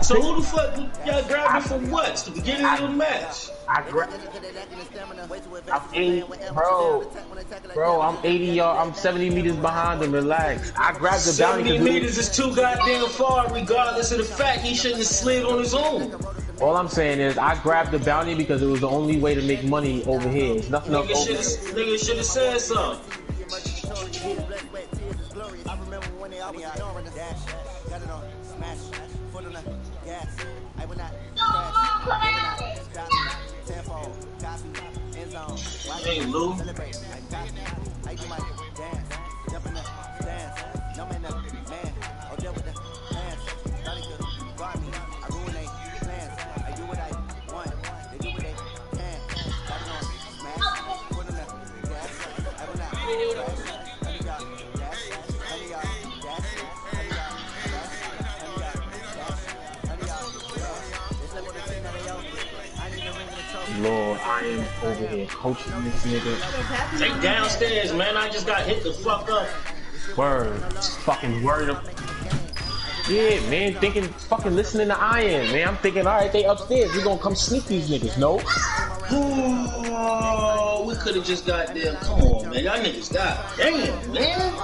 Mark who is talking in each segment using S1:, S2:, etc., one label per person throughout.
S1: So who the fuck y'all grabbed it for what? It's the beginning of the match.
S2: I'm 80, bro, I'm 80 yards, I'm 70 meters behind him, relax. I grabbed the bounty
S1: 70 meters is too goddamn far regardless of the fact he shouldn't have slid on his own.
S2: All I'm saying is I grabbed the bounty because it was the only way to make money over here. There's nothing else over here.
S1: Nigga should have said something. Hey, Lou.
S2: Lord, I am over here coaching this nigga.
S1: Take downstairs, man. I just got hit the fuck up.
S2: Word. Fucking word up. Yeah, man, fucking listening to Iron, man. I'm thinking, alright, they upstairs. We gonna come sneak these niggas. No.
S1: Oh, we could have just got there. Come on, man. Y'all niggas got damn, man.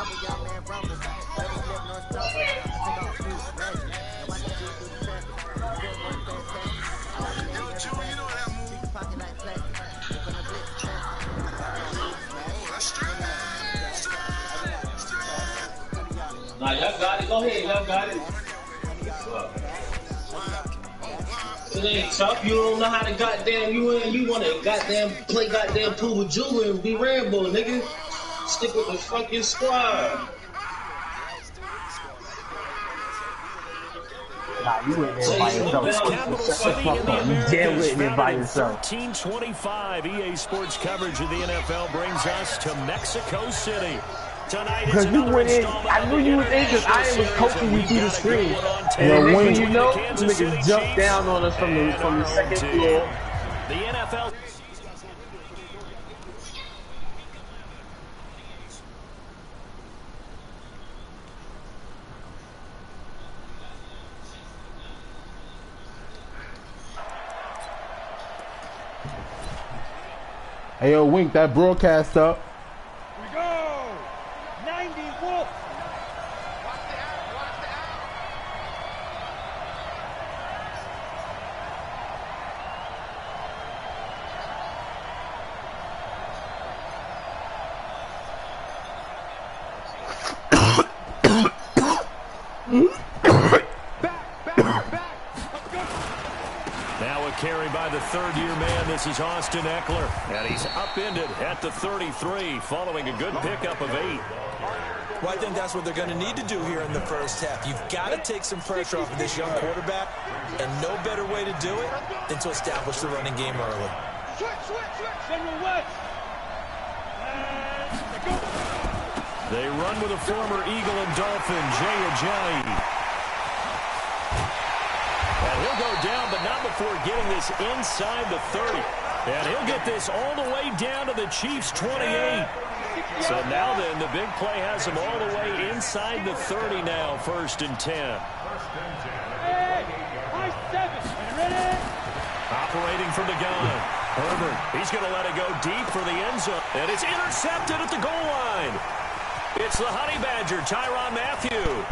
S1: Nah, y'all got it. Go ahead, y'all got it. It ain't tough. You don't know how to goddamn you want to goddamn play goddamn pool with Juba and be Rambo, nigga. Stick with the fucking squad.
S2: Nah, you went there by yourself. You damn went there by yourself.
S3: 13:25 EA Sports coverage of the NFL brings us to Mexico City.
S2: Because you went in, I knew you was in because I was coaching you through the screen. And when you know, the niggas jumped down on us from the second floor.
S3: The NFL.
S4: Hey, yo, Wink, that broadcast up.
S3: Now a carry by the third-year man. This is Austin Eckler. And he's upended at the 33 following a good pickup of 8.
S5: Well, I think that's what they're going to need to do here in the first half. You've got to take some pressure off of this young quarterback, and no better way to do it than to establish the running game early.
S3: They run with a former Eagle and Dolphin, Jay Ajayi. And he'll go down, but not before getting this inside the 30. And he'll get this all the way down to the Chiefs' 28. So now then, the big play has him all the way inside the 30 now, 1st and 10. Operating from the gun. Herbert, he's going to let it go deep for the end zone. And it's intercepted at the goal line. It's the Honey Badger, Tyrann Mathieu.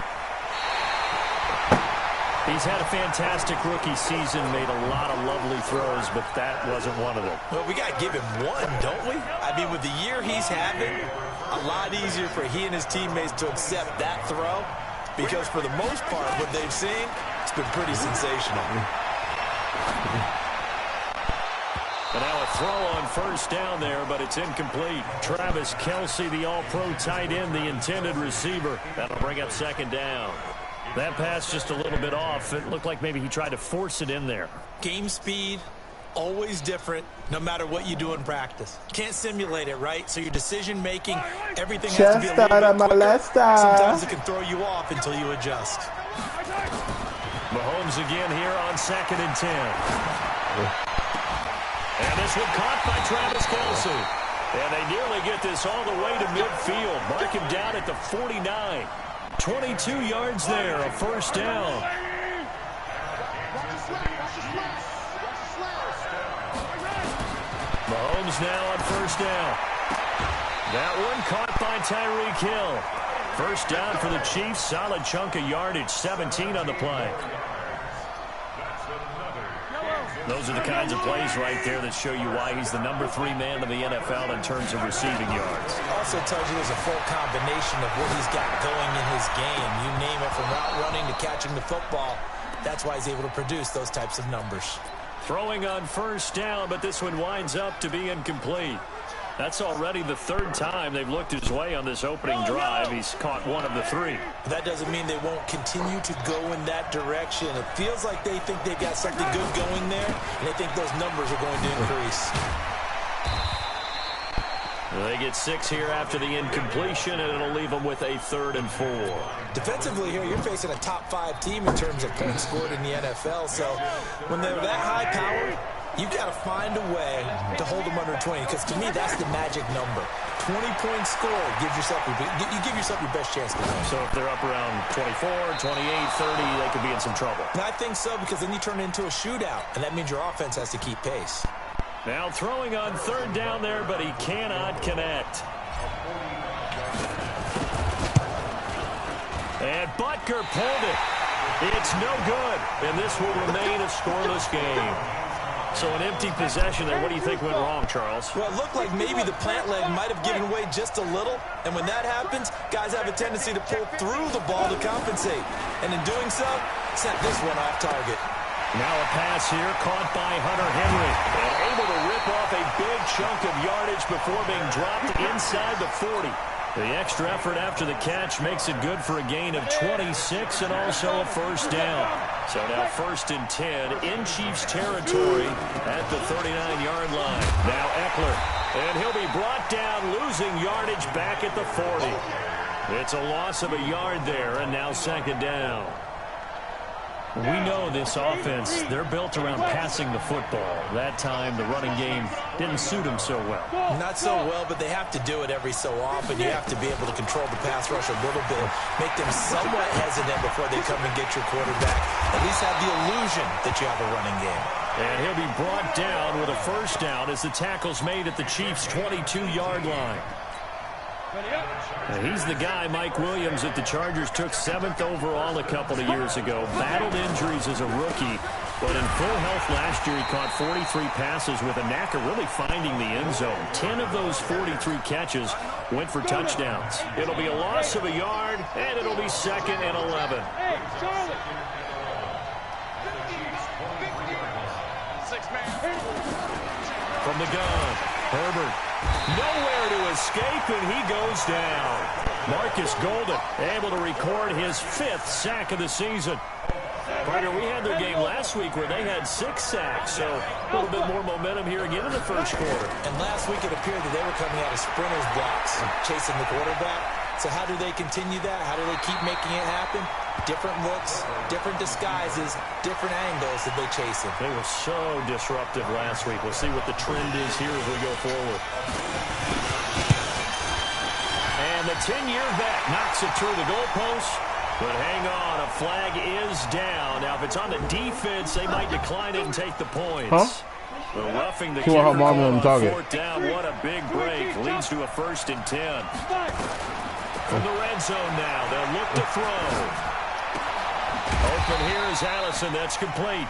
S3: He's had a fantastic rookie season, made a lot of lovely throws, but that wasn't one of them.
S5: Well, we got to give him one, don't we? I mean, with the year he's having, a lot easier for he and his teammates to accept that throw, because for the most part, what they've seen, it's been pretty sensational.
S3: And now a throw on 1st down there, but it's incomplete. Travis Kelce, the all-pro tight end, the intended receiver. That'll bring up 2nd down. That pass just a little bit off. It looked like maybe he tried to force it in there.
S5: Game speed, always different, no matter what you do in practice. Can't simulate it, right? So your decision-making, everything has to be a little bit quicker. Sometimes it can throw you off until you adjust.
S3: Mahomes again here on 2nd and 10. And this one caught by Travis Kelce. And they nearly get this all the way to midfield. Mark him down at the 49. 22 yards there, a 1st down. Mahomes now on first down. That one caught by Tyreek Hill. First down for the Chiefs. Solid chunk of yardage. 17 on the play. Those are the kinds of plays right there that show you why he's the #3 man in the NFL in terms of receiving yards.
S5: Also tells you there's a full combination of what he's got going in his game. You name it, from route running to catching the football. That's why he's able to produce those types of numbers.
S3: Throwing on first down, but this one winds up to be incomplete. That's already the 3rd time they've looked his way on this opening drive. He's caught one of the 3.
S5: That doesn't mean they won't continue to go in that direction. It feels like they think they've got something good going there, and they think those numbers are going to increase.
S3: They get 6 here after the incompletion, and it'll leave them with a 3rd and 4.
S5: Defensively here, you're facing a top 5 team in terms of points scored in the NFL. So when they're that high powered, you've got to find a way to hold them under 20, because to me, that's the magic number. 20-point score gives yourself you give yourself your best chance to win.
S3: So if they're up around 24, 28, 30, they could be in some trouble.
S5: And I think so, because then you turn it into a shootout, and that means your offense has to keep pace.
S3: Now throwing on 3rd down there, but he cannot connect. And Butker pulled it. It's no good, and this will remain a scoreless game. So an empty possession there. What do you think went wrong, Charles?
S5: Well, it looked like maybe the plant leg might have given way just a little. And when that happens, guys have a tendency to pull through the ball to compensate. And in doing so, sent this one off target.
S3: Now a pass here caught by Hunter Henry. And able to rip off a big chunk of yardage before being dropped inside the 40. The extra effort after the catch makes it good for a gain of 26 and also a first down. So now 1st and 10 in Chiefs territory at the 39-yard line. Now Eckler, and he'll be brought down, losing yardage back at the 40. It's a loss of a yard there, and now 2nd down. We know this offense, they're built around passing the football. That time, the running game didn't suit them so well.
S5: Not so well, but they have to do it every so often. You have to be able to control the pass rush a little bit, make them somewhat hesitant before they come and get your quarterback. At least have the illusion that you have a running game.
S3: And he'll be brought down with a first down as the tackle's made at the Chiefs' 22-yard line. And he's the guy, Mike Williams, that the Chargers took 7th overall a couple of years ago. Battled injuries as a rookie, but in full health last year, he caught 43 passes with a knack of really finding the end zone. 10 of those 43 catches went for touchdowns. It'll be a loss of a yard, and it'll be 2nd and 11. From the gun, Herbert. Nowhere to escape, and he goes down. Marcus Golden able to record his 5th sack of the season. Partner, we had their game last week where they had 6 sacks, so a little bit more momentum here again in the first quarter.
S5: And last week it appeared that they were coming out of sprinters blocks, chasing the quarterback. So how do they continue that? How do they keep making it happen? Different looks, different disguises, different angles that they chase him.
S3: They were so disruptive last week. We'll see what the trend is here as we go forward. And the 10-year vet knocks it through the goalpost. But hang on, a flag is down. Now, if it's on the defense, they might decline it and take the points.
S4: Huh?
S3: The roughing the
S4: kicker on
S3: 4th down. What a big break. Leads to a 1st and 10. From the red zone now, they'll look to throw. Open here is Allison. That's complete.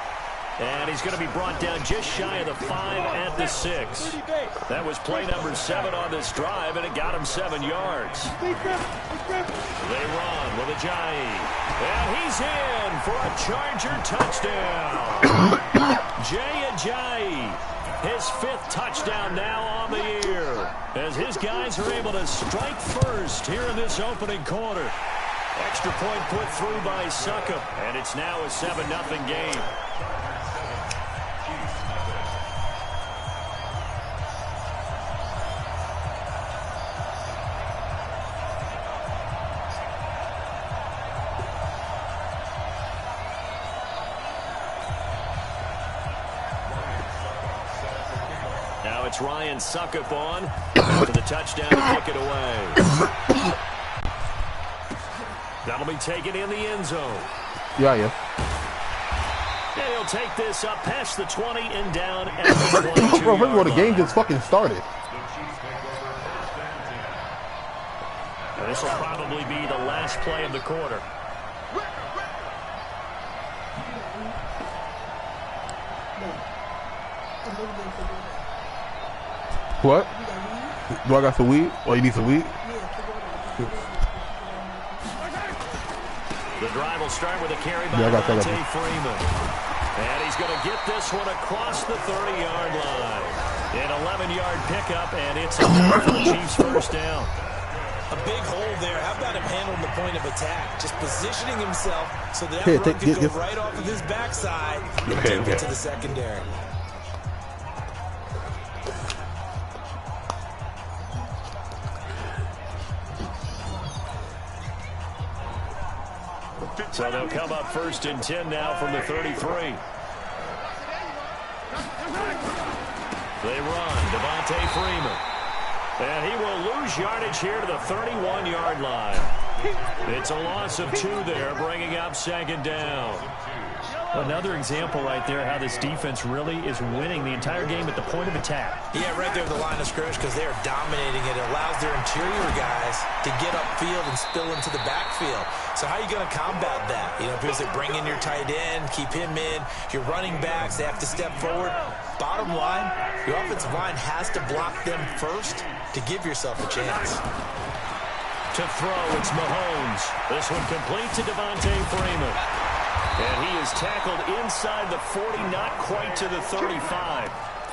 S3: And he's going to be brought down just shy of the 5 at the 6. That was play number 7 on this drive, and it got him 7 yards. They run with Ajayi. And he's in for a Charger touchdown. Jay Ajayi, his 5th touchdown now on the year, as his guys are able to strike first here in this opening quarter. Extra point put through by Succop, and it's now a 7-0 game. Now it's Ryan Succop on for the touchdown to kick it away. That'll be taken in the end zone.
S4: Yeah.
S3: And he'll take this up past the 20 and down at the 22-yard
S4: Bro, first of all, the game
S3: line.
S4: just fucking started.
S3: This will probably be the last play of the quarter.
S4: What? Do I got some weed? Oh, you need some weed?
S3: The drive will start with a carry by
S4: Devontae
S3: Freeman. And he's going to get this one across the 30-yard line. An 11-yard pickup, and it's a for the Chiefs' first down.
S5: A big hole there. How about him handling the point of attack? Just positioning himself so that run could go right off of his backside and take it to the secondary.
S3: So they'll come up 1st and 10 now from the 33. They run. Devontae Freeman. And he will lose yardage here to the 31-yard line. It's a loss of 2 there, bringing up 2nd down.
S6: Another example right there how this defense really is winning the entire game at the point of attack.
S5: Yeah, right there at the line of scrimmage because they are dominating it. It allows their interior guys to get upfield and spill into the backfield. So how are you going to combat that? You know, because they bring in your tight end, keep him in. Your running backs, they have to step forward. Bottom line, your offensive line has to block them first to give yourself a chance.
S3: To throw, it's Mahomes. This one complete to Devontae Freeman. And he is tackled inside the 40, not quite to the 35.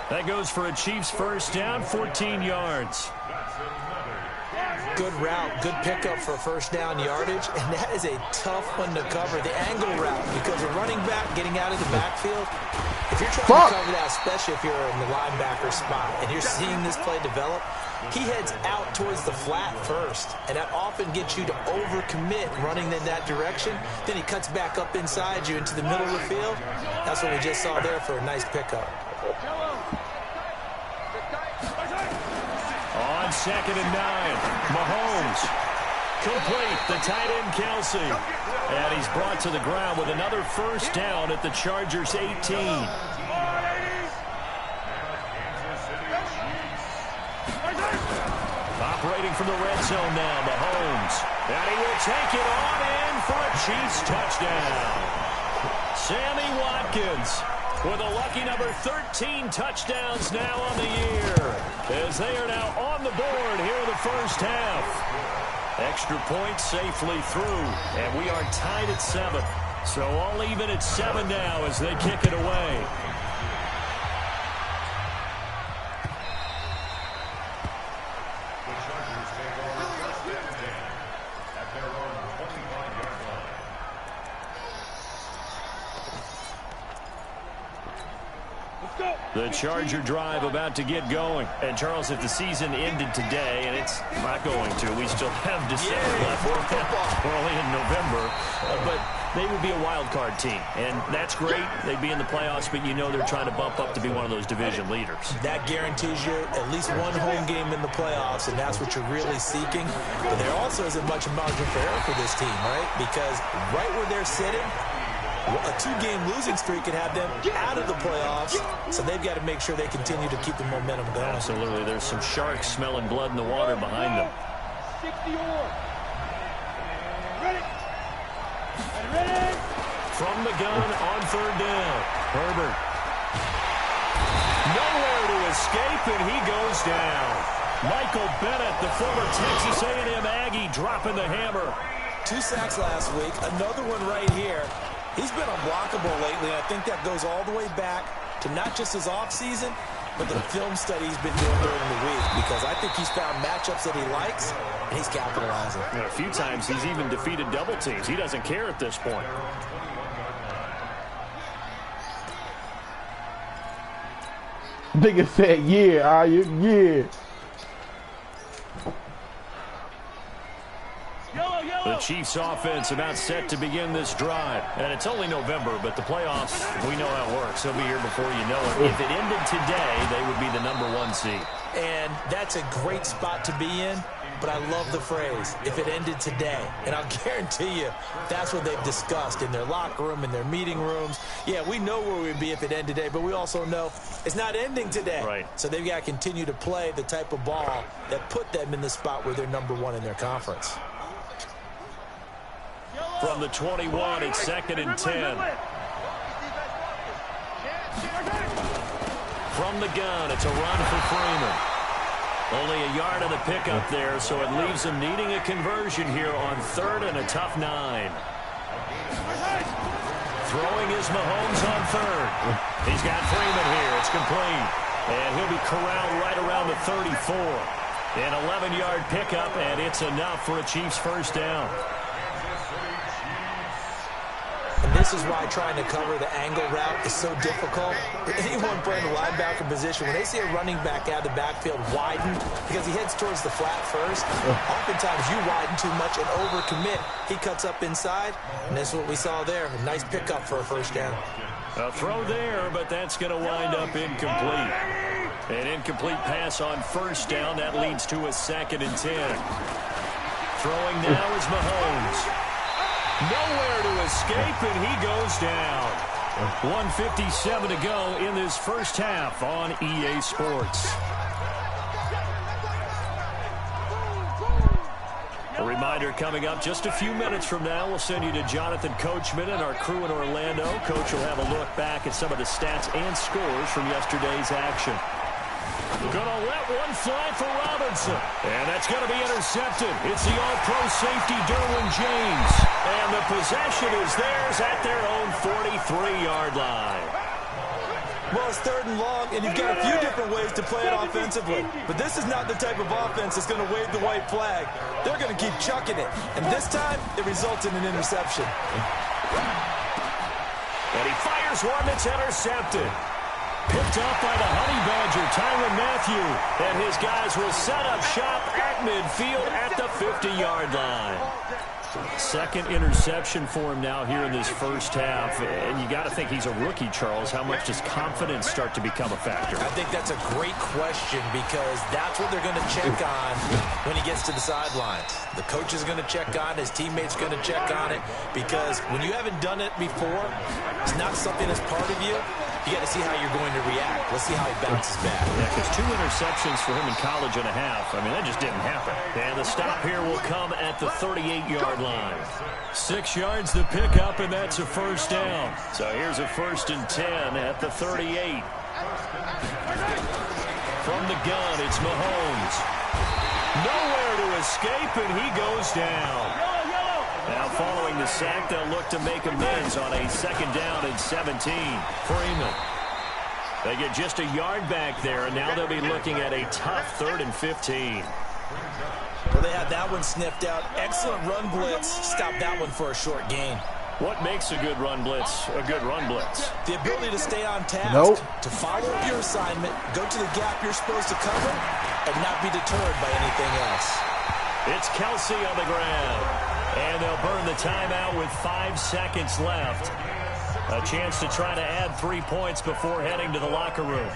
S3: That goes for a Chiefs first down, 14 yards.
S5: Good route, good pickup for first down yardage, and that is a tough one to cover, the angle route, because a running back getting out of the backfield, if you're trying to cover that, especially if you're in the linebacker spot, and you're seeing this play develop, he heads out towards the flat first, and that often gets you to overcommit running in that direction. Then he cuts back up inside you into the middle of the field. That's what we just saw there for a nice pickup.
S3: On 2nd and 9, Mahomes. Complete, the tight end Kelsey. And he's brought to the ground with another first down at the Chargers' 18. Operating from the red zone now, Mahomes. And he will take it on in for a Chiefs touchdown. Sammy Watkins with a lucky number 13 touchdowns now on the year, as they are now on the board here in the first half. Extra point safely through, and we are tied at 7. So all even at 7 now as they kick it away. The Charger drive about to get going.
S6: And, Charles, if the season ended today, and it's not going to, we still have December left. We're only in November. But they would be a wild card team. And that's great. They'd be in the playoffs, but you know they're trying to bump up to be one of those division leaders.
S5: That guarantees you at least one home game in the playoffs, and that's what you're really seeking. But there also isn't much margin for error for this team, right? Because right where they're sitting, a 2-game losing streak could have them out of the playoffs, so they've got to make sure they continue to keep the momentum going.
S3: Absolutely. There's some sharks smelling blood in the water behind them. From the gun on 3rd down. Herbert. Nowhere to escape, and he goes down. Michael Bennett, the former Texas A&M Aggie, dropping the hammer.
S5: 2 sacks last week, another one right here. He's been unblockable lately, and I think that goes all the way back to not just his offseason, but the film study he's been doing during the week, because I think he's found matchups that he likes, and he's capitalizing.
S3: And a few times he's even defeated double teams. He doesn't care at this point.
S4: Nigga said, yeah, yeah.
S3: The Chiefs offense about set to begin this drive. And it's only November, but the playoffs, we know how it works. They'll be here before you know it. If it ended today, they would be the #1 seed.
S5: And that's a great spot to be in. but I love the phrase, if it ended today. And I'll guarantee you that's what they've discussed in their locker room, in their meeting rooms. Yeah, we know where we'd be if it ended today, but we also know it's not ending today.
S3: Right.
S5: So they've got to continue to play the type of ball that put them in the spot where they're #1 in their conference.
S3: From the 21, it's 2nd and 10. From the gun, it's a run for Freeman. Only a yard of the pickup there, so it leaves him needing a conversion here on 3rd and a tough 9. Throwing is Mahomes on 3rd. He's got Freeman here. It's complete. And he'll be corralled right around the 34. An 11-yard pickup, and it's enough for a Chiefs first down.
S5: And this is why trying to cover the angle route is so difficult. Anyone playing the linebacker position, when they see a running back out of the backfield widen, because he heads towards the flat first, oftentimes you widen too much and overcommit. He cuts up inside, and that's what we saw there. A nice pickup for a first down.
S3: A throw there, but that's going to wind up incomplete. An incomplete pass on first down. That leads to a 2nd and 10. Throwing now is Mahomes. Nowhere to escape, and he goes down. 1:57 to go in this first half on EA Sports. A reminder coming up just a few minutes from now, we'll send you to Jonathan Coachman and our crew in Orlando. Coach will have a look back at some of the stats and scores from yesterday's action. Gonna let one fly for Robinson. And that's going to be intercepted. It's the all-pro safety, Derwin James. And the possession is theirs at their own 43-yard line.
S5: Well, it's 3rd and long, and you've got a few different ways to play it offensively. But this is not the type of offense that's going to wave the white flag. They're going to keep chucking it. And this time, it results in an interception.
S3: And he fires one that's intercepted. Picked up by the Honey Badger, Tyrann Mathieu. And his guys will set up shop at midfield at the 50-yard line. 2nd interception for him now here in this first half. And you got to think he's a rookie, Charles. How much does confidence start to become a factor?
S5: I think that's a great question because that's what they're going to check on when he gets to the sidelines. The coach is going to check on it. His teammates going to check on it because when you haven't done it before, it's not something that's part of you. You got to see how you're going to react. Let's see how he bounces back.
S3: Yeah, because 2 interceptions for him in college and a half. I mean, that just didn't happen. And the stop here will come at the 38-yard line. 6 yards the pickup, and that's a first down. So here's a 1st and 10 at the 38. From the gun, it's Mahomes. Nowhere to escape, and he goes down. Now following the sack, they'll look to make amends on a 2nd down and 17. Freeman. They get just a yard back there, and now they'll be looking at a tough 3rd and 15.
S5: Well, they had that one sniffed out. Excellent run blitz. Stop that one for a short gain.
S3: What makes a good run blitz a good run blitz?
S5: The ability to stay on task, to follow up your assignment, go to the gap you're supposed to cover, and not be deterred by anything else.
S3: It's Kelce on the ground. And they'll burn the timeout with 5 seconds left. A chance to try to add 3 points before heading to the locker room.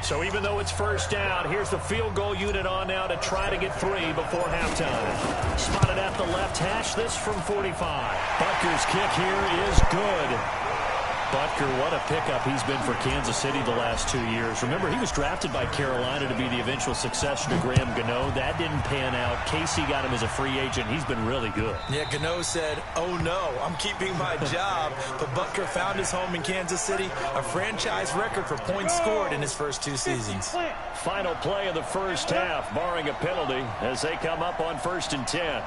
S3: So even though it's first down, here's the field goal unit on now to try to get 3 before halftime. Spotted at the left hash, this from 45. Butker's kick here is good. Butker, what a pickup he's been for Kansas City the last 2 years. Remember, he was drafted by Carolina to be the eventual successor to Graham Gano. That didn't pan out. Casey got him as a free agent. He's been really good.
S5: Yeah, Gano said, oh no, I'm keeping my job. But Butker found his home in Kansas City, a franchise record for points scored in his first 2 seasons.
S3: Final play of the first half, barring a penalty, as they come up on 1st and 10.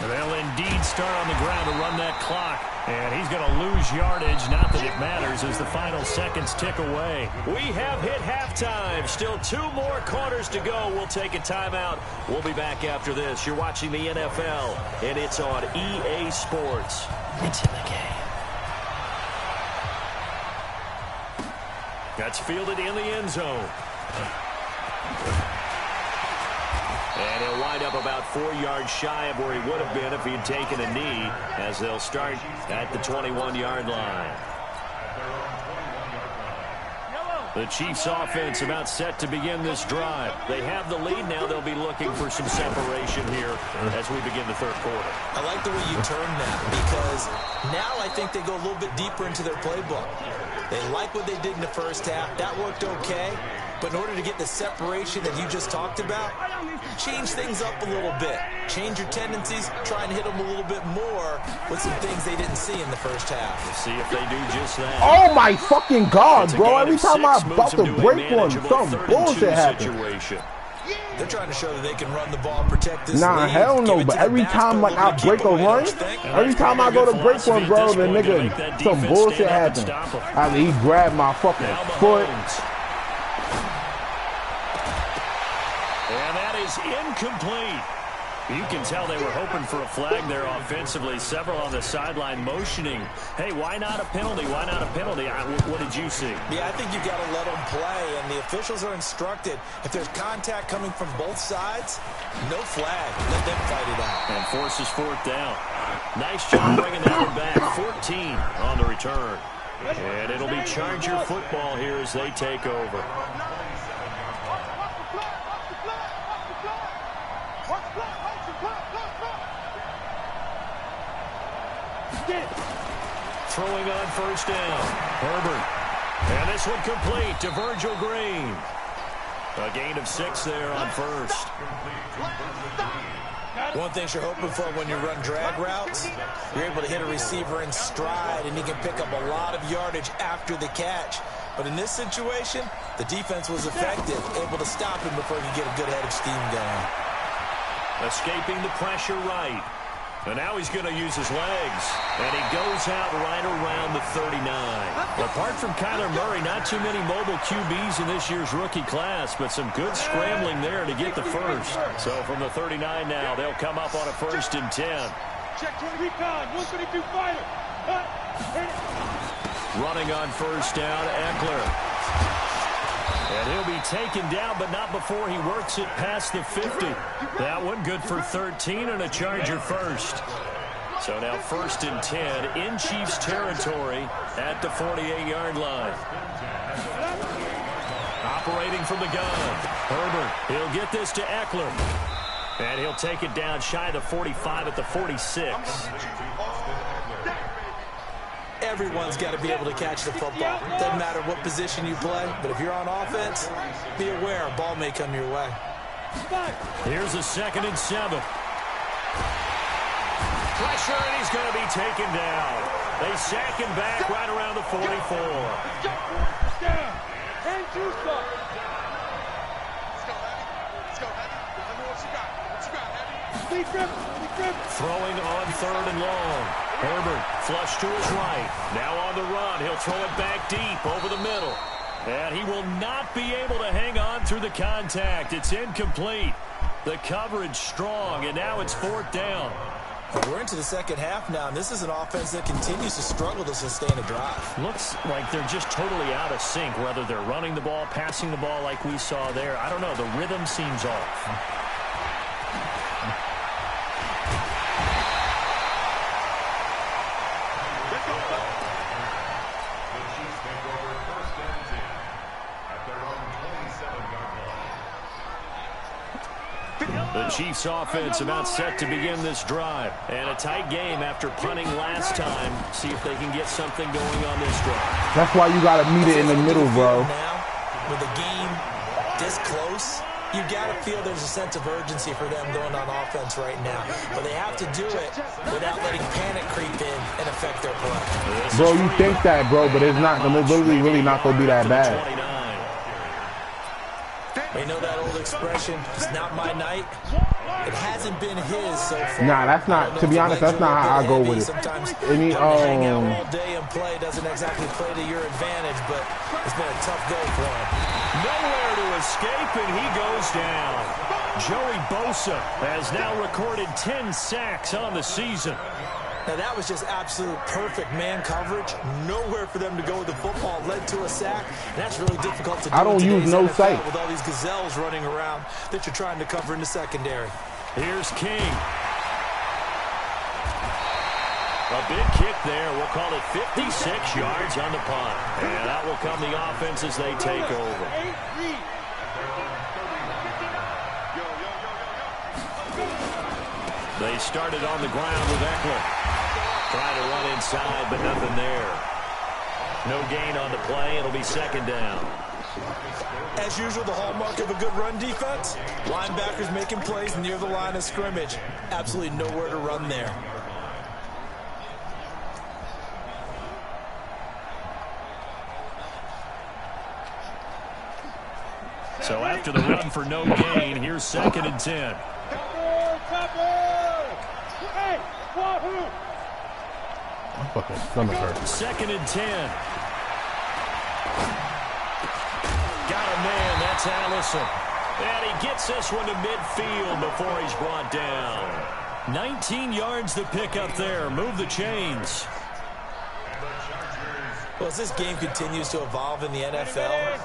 S3: They'll indeed start on the ground to run that clock. And he's going to lose yardage. Not that it matters as the final seconds tick away. We have hit halftime. Still 2 more quarters to go. We'll take a timeout. We'll be back after this. You're watching the NFL, and it's on EA Sports. It's in the game. That's fielded in the end zone. And he'll wind up about 4 yards shy of where he would have been if he'd taken a knee, as they'll start at the 21-yard line. The Chiefs offense about set to begin this drive. They have the lead now. They'll be looking for some separation here as we begin the third quarter.
S5: I like the way you turned that because now I think they go a little bit deeper into their playbook. They like what they did in the first half. That worked okay. But in order to get the separation that you just talked about, change things up a little bit. Change your tendencies. Try and hit them a little bit more with some things they didn't see in the first half.
S3: We'll see if they do just that.
S2: Oh, my fucking God, bro. Every time I'm about to break one, some bullshit happens.
S5: They're trying to show that they can run the ball, protect this
S2: Nah,
S5: lead.
S2: hell no, but every time like I break a run, every time I go to break one, bro, the nigga, some bullshit happens. I mean, he grabbed my fucking foot.
S3: And that is incomplete. You can tell they were hoping for a flag there offensively. Several on the sideline motioning. Hey, why not a penalty? Why not a penalty? What did you see?
S5: Yeah, I think you've got to let them play, and the officials are instructed. If there's contact coming from both sides, no flag. Let them fight it out.
S3: And forces fourth down. Nice job bringing that one back. 14 on the return. And it'll be Charger football here as they take over. Throwing on first down. Herbert. And this one complete to Virgil Green. A gain of 6 there on first.
S5: One thing you're hoping for when you run drag routes, you're able to hit a receiver in stride, and he can pick up a lot of yardage after the catch. But in this situation, the defense was effective, able to stop him before he could get a good head of steam going.
S3: Escaping the pressure right. And now he's going to use his legs. And he goes out right around the 39. Apart from Kyler Murray, not too many mobile QBs in this year's rookie class, but some good scrambling there to get the first. So from the 39 now, they'll come up on a 1st and 10.
S7: Check 20 recon, 132 fighter.
S3: Running on first down, Eckler. And he'll be taken down, but not before he works it past the 50. That one good for 13 and a Charger first. So now 1st and 10 in Chiefs territory at the 48-yard line. Operating from the gun. Herbert, he'll get this to Eckler. And he'll take it down shy of the 45 at the 46.
S5: Everyone's got to be able to catch the football. Doesn't matter what position you play, but if you're on offense, be aware a ball may come your way.
S3: Here's a 2nd and 7. Pressure, and he's going to be taken down. They sack him back right around the 44. Throwing on 3rd and long. Herbert, flush to his right. Now on the run. He'll throw it back deep over the middle. And he will not be able to hang on through the contact. It's incomplete. The coverage strong, and now it's 4th down.
S5: We're into the second half now, and this is an offense that continues to struggle to sustain a drive.
S3: Looks like they're just totally out of sync, whether they're running the ball, passing the ball like we saw there. I don't know. The rhythm seems off. The Chiefs offense about set to begin this drive. And a tight game after punting last time. See if they can get something going on this drive.
S2: That's why you got to meet it in the middle, bro.
S5: Now, with the game this close, you got to feel there's a sense of urgency for them going on offense right now. But they have to do it without letting panic creep in and affect their play.
S2: Bro, you think that, bro, but it's not. It's really not going to be that bad.
S5: You know that old expression, it's not my night? It hasn't been his so far.
S2: Nah, that's not, to be honest, that's not how I go with it.
S5: Sometimes hang out all day and play doesn't exactly play to your advantage, but it's been a tough go for him.
S3: Nowhere to escape, and he goes down. Joey Bosa has now recorded 10 sacks on the season.
S5: Now, that was just absolute perfect man coverage. Nowhere for them to go with the football. Led to a sack. And that's really difficult to do.
S2: I don't use no sight.
S5: With all these gazelles running around that you're trying to cover in the secondary.
S3: Here's King. A big kick there. We'll call it 56 yards on the punt. And that will come the offense as they take over. They started on the ground with Eckler. Trying to run inside, but nothing there. No gain on the play. It'll be second down.
S5: As usual, the hallmark of a good run defense, linebackers making plays near the line of scrimmage. Absolutely nowhere to run there.
S3: So after the run for no gain, here's 2nd and 10.
S4: My fucking stomach hurts.
S3: 2nd and 10. Got a man, that's Allison. And he gets this one to midfield before he's brought down. 19 yards to pick up there. Move the chains.
S5: Well, as this game continues to evolve in the NFL,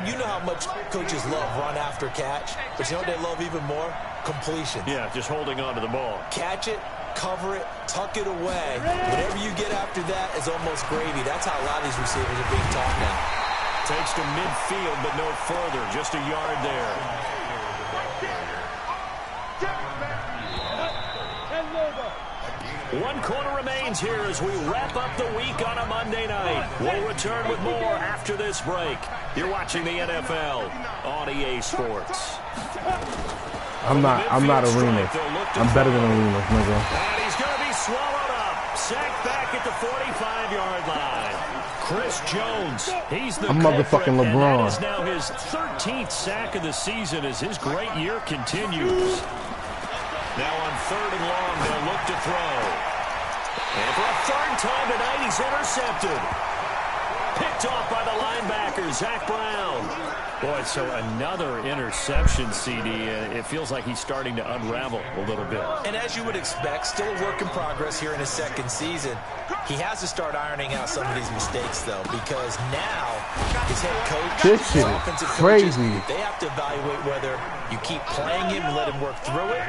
S5: you know how much coaches love run after catch, but you know what they love even more? Completion.
S3: Yeah, just holding on to the ball.
S5: Catch it, cover it, tuck it away. Whatever you get after that is almost gravy. That's how a lot of these receivers are being taught now.
S3: Takes to midfield, but no further. Just a yard there. One quarter remains here as we wrap up the week on a Monday night. We'll return with more after this break. You're watching the NFL on EA Sports.
S4: I'm not Arenas. I'm better than Arenas, nigga.
S3: And he's going to be swallowed up. Sacked back at the 45-yard line. Chris Jones, he's the
S4: motherfucking LeBron.
S3: And that is now his 13th sack of the season as his great year continues. Now on 3rd and long, they'll look to throw. And for a 3rd time tonight, he's intercepted. Picked off by the linebacker, Zach Brown. Boy, so another interception, CD. It feels like he's starting to unravel a little bit.
S5: And as you would expect, still a work in progress here in his 2nd season. He has to start ironing out some of these mistakes, though, because now his head coach,
S4: this shit
S5: is
S4: crazy.
S5: Coaches, they have to evaluate whether you keep playing him and let him work through it,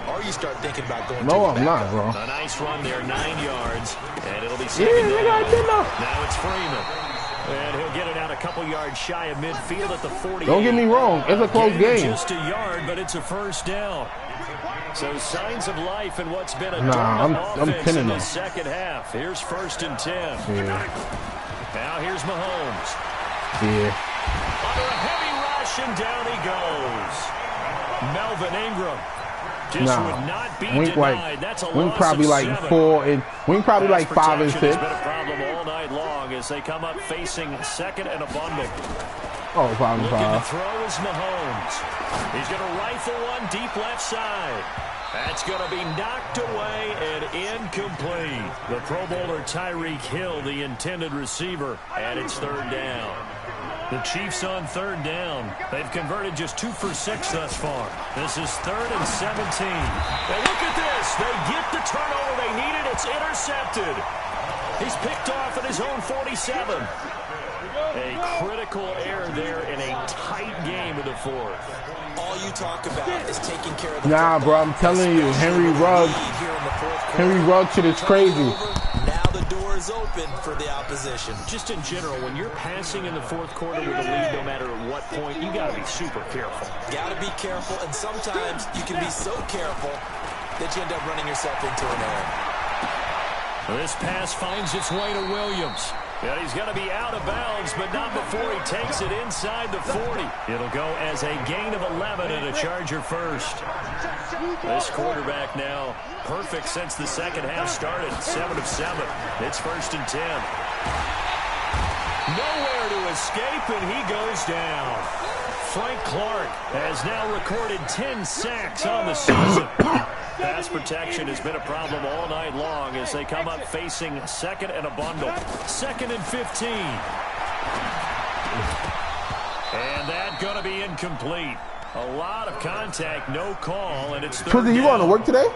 S5: or you start thinking about going
S4: No,
S5: to
S4: I'm not, bro.
S3: A nice run there, 9 yards, and it'll be second down. Now it's Freeman. And he'll get it out a couple yards shy of midfield at the 40.
S4: Don't get me wrong. It's a close game.
S3: Just a yard, but it's a first down. So signs of life in what's been a
S4: I'm
S3: offense
S4: pinning
S3: in the
S4: them.
S3: second half. Here's 1st and 10.
S4: Yeah.
S3: Now here's Mahomes.
S4: Yeah.
S3: Under a heavy rush, and down he goes. Melvin Ingram. Just would not be denied. That's a loss
S4: probably
S3: of
S4: like
S3: 7.
S4: 4 and Wink probably like 5 and 6.
S3: Has been a problem all night long as they come up facing 2nd and a bundle.
S4: Oh, 5 and 5.
S3: Looking to throw is Mahomes. He's going to rifle one deep left side. That's going to be knocked away and incomplete. The Pro Bowler Tyreek Hill, the intended receiver, and it's 3rd down. The Chiefs on 3rd down. They've converted just 2 for 6 thus far. This is 3rd and 17. Now look at this. They get the turnover they needed. It's intercepted. He's picked off at his own 47. A critical error there in a tight game of the 4th.
S5: All you talk about is taking care of the
S4: Nah, bro, I'm telling you, Henry Ruggs shit is crazy.
S5: Now the door is open for the opposition.
S3: Just in general, when you're passing in the 4th quarter with a lead, no matter at what point, you got to be super careful.
S5: Got to be careful, and sometimes you can be so careful that you end up running yourself into an error.
S3: This pass finds its way to Williams. And he's going to be out of bounds, but not before he takes it inside the 40. It'll go as a gain of 11 and a Charger first. This quarterback now perfect since the second half started. 7 of 7. It's 1st and 10. Nowhere to escape, and he goes down. Frank Clark has now recorded 10 sacks on the season. Pass protection has been a problem all night long as they come up facing 2nd and a bundle. 2nd and 15. And that's going to be incomplete. A lot of contact, no call, and it's 3rd down.
S4: Twizzy, you going to work today?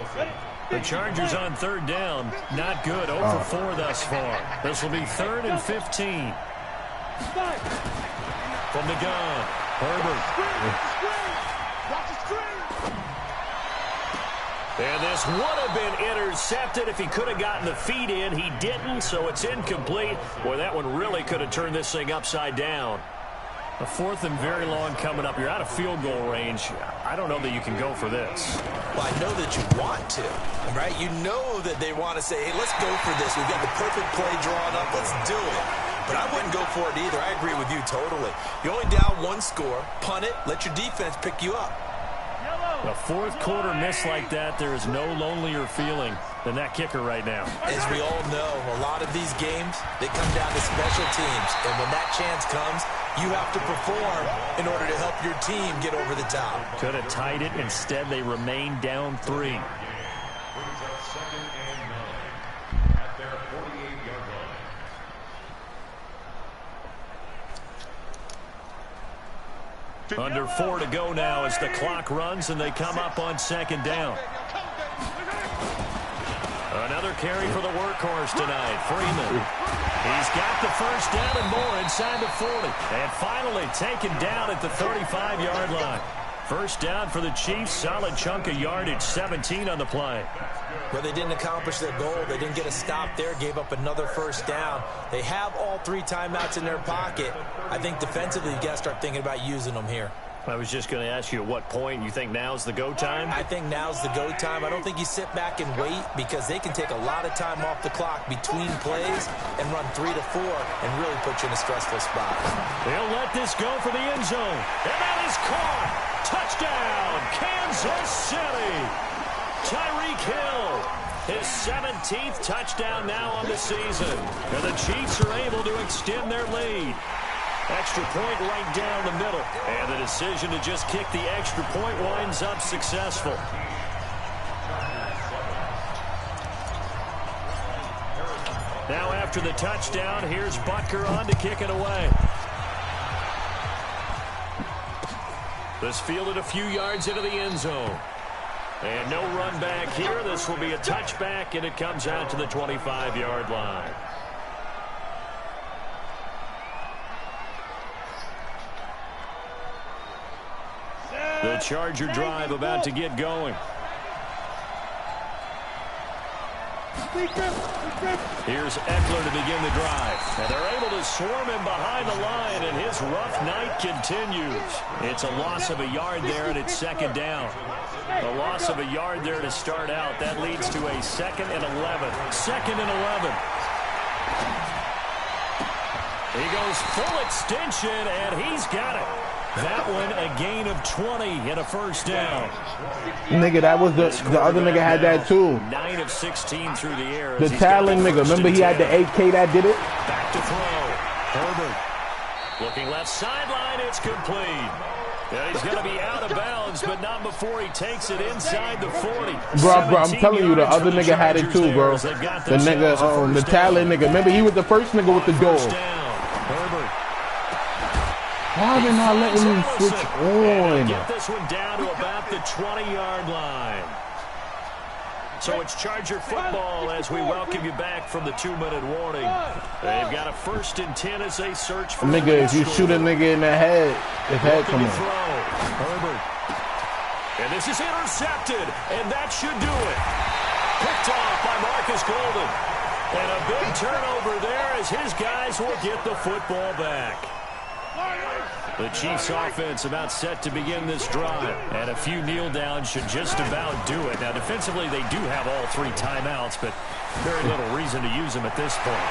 S3: The Chargers on 3rd down. Not good. 0 for 4 thus far. This will be 3rd and 15. From the gun, Herbert. And this would have been intercepted if he could have gotten the feet in. He didn't, so it's incomplete. Boy, that one really could have turned this thing upside down. A 4th and very long coming up. You're out of field goal range. I don't know that you can go for this.
S5: Well, I know that you want to, right? You know that they want to say, hey, let's go for this. We've got the perfect play drawn up. Let's do it. But I wouldn't go for it either. I agree with you totally. You're only down 1 score. Punt it. Let your defense pick you up.
S3: A 4th quarter miss like that, there is no lonelier feeling than that kicker right now.
S5: As we all know, a lot of these games, they come down to special teams. And when that chance comes, you have to perform in order to help your team get over the top.
S3: Could have tied it. Instead, they remain down 3. Under 4 to go now as the clock runs and they come up on 2nd down. Another carry for the workhorse tonight, Freeman. He's got the first down and more inside the 40. And finally taken down at the 35-yard line. First down for the Chiefs, solid chunk of yardage, 17 on the play.
S5: Well, they didn't accomplish their goal. They didn't get a stop there, gave up another first down. They have all 3 timeouts in their pocket. I think defensively you got to start thinking about using them here.
S3: I was just going to ask you at what point you think now's the go time?
S5: I think now's the go time. I don't think you sit back and wait because they can take a lot of time off the clock between plays and run 3 to 4 and really put you in a stressful spot.
S3: They'll let this go for the end zone. And that is caught. Touchdown, Kansas City. Tyreek Hill, his 17th touchdown now on the season. And the Chiefs are able to extend their lead. Extra point right down the middle. And the decision to just kick the extra point winds up successful. Now after the touchdown, here's Butker on to kick it away. This fielded a few yards into the end zone. And no run back here. This will be a touchback, and it comes out to the 25-yard line. The Charger drive about to get going. Here's Eckler to begin the drive. And they're able to swarm him behind the line, and his rough night continues. It's a loss of a yard there, and it's 2nd down. A loss of a yard there to start out. That leads to a 2nd and 11. 2nd and 11. He goes full extension, and he's got it. That one, a gain of 20 and a first down.
S4: Nigga, that was the other nigga had that too.
S3: 9 of 16 through the air.
S4: The Talon nigga. Remember he had the 8K that did it?
S3: Back to throw. Herbert. Looking left sideline. It's complete. Yeah, he's going to be out of bounds, but not before he takes it inside the 40.
S4: Bro, I'm telling you, the other nigga had it too, bro. The nigga, the Talon nigga. Remember, he was the first nigga with the goal.
S3: Herbert.
S4: Why are they not letting me switch on?
S3: Get this one down to about the 20-yard line. So it's Charger football as we welcome you back from the 2-minute warning. They've got a 1st and 10 as they search for
S4: nigga, if you shoot a nigga in the head, his head come on.
S3: Herbert. And this is intercepted, and that should do it. Picked off by Marcus Golden. And a big turnover there as his guys will get the football back. The Chiefs offense about set to begin this drive. And a few kneel downs should just about do it. Now, defensively, they do have all 3 timeouts, but very little reason to use them at this point.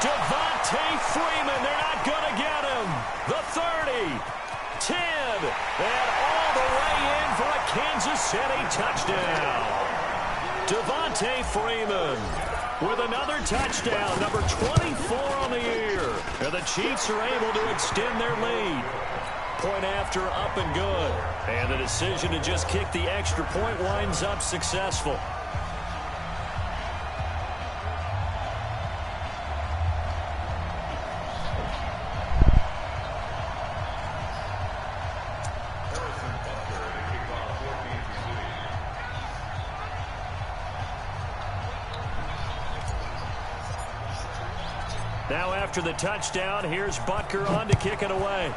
S3: Devontae Freeman, they're not going to get him. The 30, 10, and all the way in for a Kansas City touchdown. Devontae Freeman with another touchdown, number 24 on the year. And the Chiefs are able to extend their lead. Point after, up and good. And the decision to just kick the extra point winds up successful. Now after the touchdown, here's Butker on to kick it away.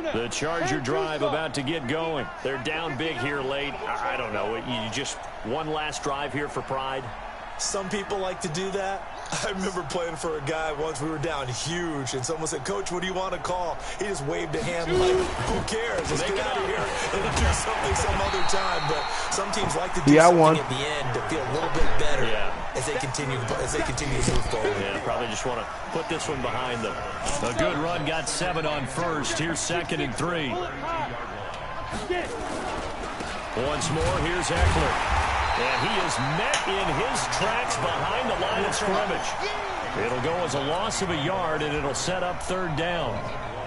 S3: The Charger drive about to get going. They're down big here late. I don't know. You just one last drive here for pride?
S5: Some people like to do that. I remember playing for a guy once. We were down huge, and someone said, "Coach, what do you want to call?" He just waved a hand like, "Who cares? Let's get out of here and do something some other time." But some teams like to do something at the end to feel a little bit better as they continue to move forward.
S3: Yeah, probably just want to put this one behind them. A good run, got 7 on first. Here's 2nd and 3. Once more, here's Eckler. And he is met in his tracks behind the line of scrimmage. It'll go as a loss of a yard, and it'll set up 3rd down.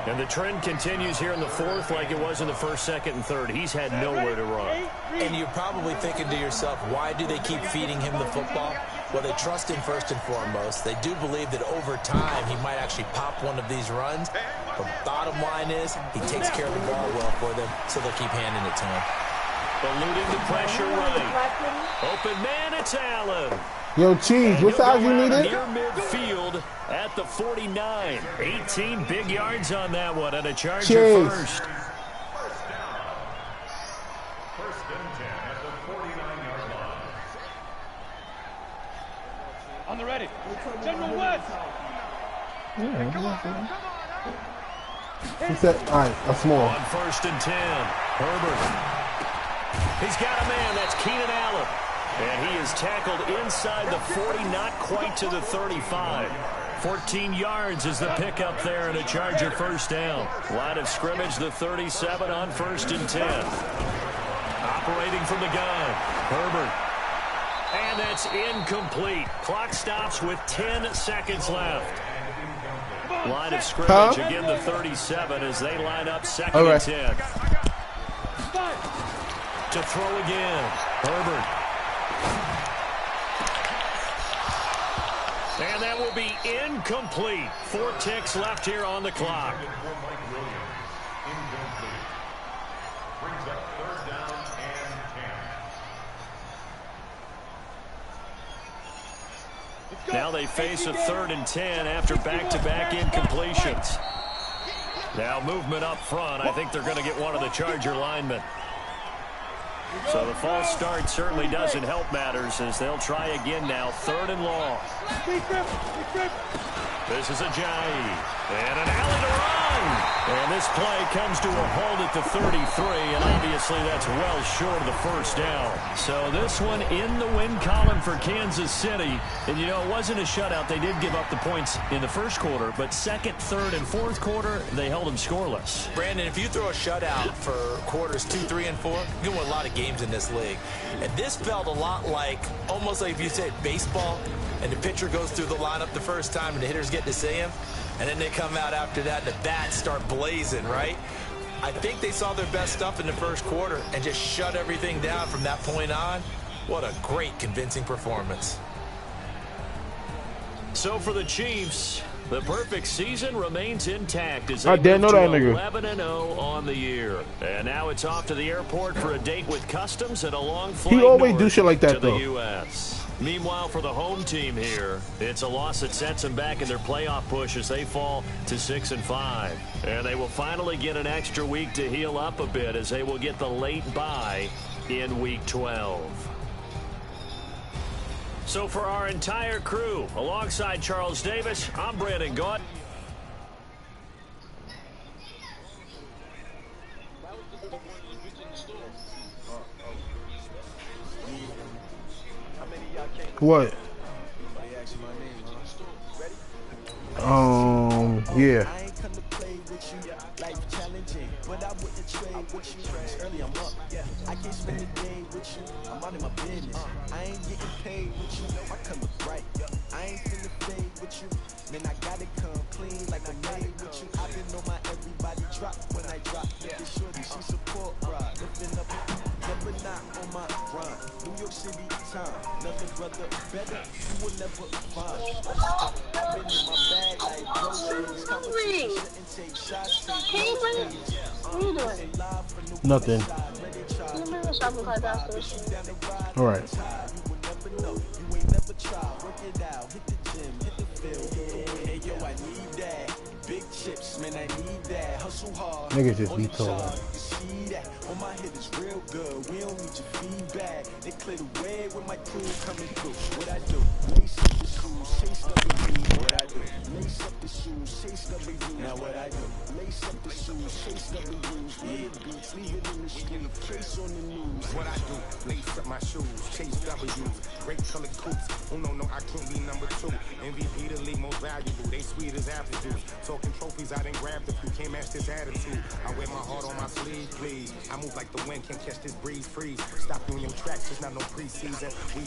S3: And the trend continues here in the 4th like it was in the 1st, 2nd, and 3rd. He's had nowhere to run.
S5: And you're probably thinking to yourself, why do they keep feeding him the football? Well, they trust him first and foremost. They do believe that over time he might actually pop one of these runs. But bottom line is he takes care of the ball well for them, so they'll keep handing it to him.
S3: Eluding the pressure right. Open man, it's Allen.
S4: Yo, Cheese, what size you needed?
S3: Near midfield at the 49. 18 big yards on that one, and a Charger first.
S8: First and 10 at the 49-yard line.
S7: On the ready. General West.
S4: He said, all right, a small.
S3: On 1st and 10, Herbert. He's got a man, that's Keenan Allen. And he is tackled inside the 40, not quite to the 35. 14 yards is the pickup there, and a Charger first down. Line of scrimmage, the 37 on 1st and 10. Operating from the gun, Herbert. And that's incomplete. Clock stops with 10 seconds left. Line of scrimmage, again the 37 as they line up 2nd and 10. To throw again, Herbert. And that will be incomplete. 4 ticks left here on the clock.
S8: Brings up 3rd down and 10.
S3: Now they face a 3rd and 10 after back-to-back incompletions. Now movement up front. I think they're going to get one of the Charger linemen. So the false start certainly doesn't help matters as they'll try again now. 3rd and long. This is Ajayi. And an alley to run. And this play comes to a halt at the 33, and obviously that's well short of the 1st down. So this one in the win column for Kansas City. And, you know, it wasn't a shutout. They did give up the points in the 1st quarter, but 2nd, 3rd, and 4th quarter, they held them scoreless.
S5: Brandon, if you throw a shutout for quarters 2, 3, and 4, you can win a lot of games in this league. And this felt a lot like, almost like if you said baseball, and the pitcher goes through the lineup the first time and the hitters get to see him, and then they come out after that and the bats start blazing, right? I think they saw their best stuff in the 1st quarter and just shut everything down from that point on. What a great, convincing performance.
S3: So for the Chiefs, the perfect season remains intact as they
S4: move to
S3: 11-0 on the year. And now it's off to the airport for a date with Customs and a long flight
S4: he always do shit like that,
S3: to the U.S. Meanwhile, for the home team here, it's a loss that sets them back in their playoff push as they fall to 6-5. And they will finally get an extra week to heal up a bit as they will get the late bye in Week 12. So for our entire crew, alongside Charles Davis, I'm Brandon Gaut.
S4: What? Yeah.
S9: I can't spend the day with you. I'm out of my business. I ain't getting paid with you. My color bright. I ain't finna fade with you. Man, I gotta come clean like I'm made with you. I've been on my everybody drop when I drop. Yeah, shorty, she support ride. Lifting up, never not on my grind. New York City time. Nothing brother better. You will never find. I've been in my bag like groceries. Competition and take shots.
S10: Hey, what are you doing?
S4: Nothing. All right.
S9: never know. You ain't never tried. Work it out. Hit the gym. Hit the field. Hey, yo, I need that. Big chips, man, I need that. Hustle hard.
S4: Niggas just be told.
S9: See that. On my head is real good. We don't need your feedback. They clear the way with my crew coming through. What I do? Lace up the shoes, chase up the shoes. What I do? Lace up the shoes, chase up the shoes. Now what I do? Lace up the shoes, chase up the shoes. Yeah, beats, leave it in the street. Case on the news.
S11: What I do? Lace up my shoes, chase W's. Great colored coops. Oh no, I can't be number 2. MVP the league most valuable. They sweet as apple juice. Talking trophies, I didn't grab the few. Can't match this attitude. I wear my heart on my sleeve, please. I move like the wind, can't catch this breeze, freeze. Stop doing your tracks, it's not no preseason. We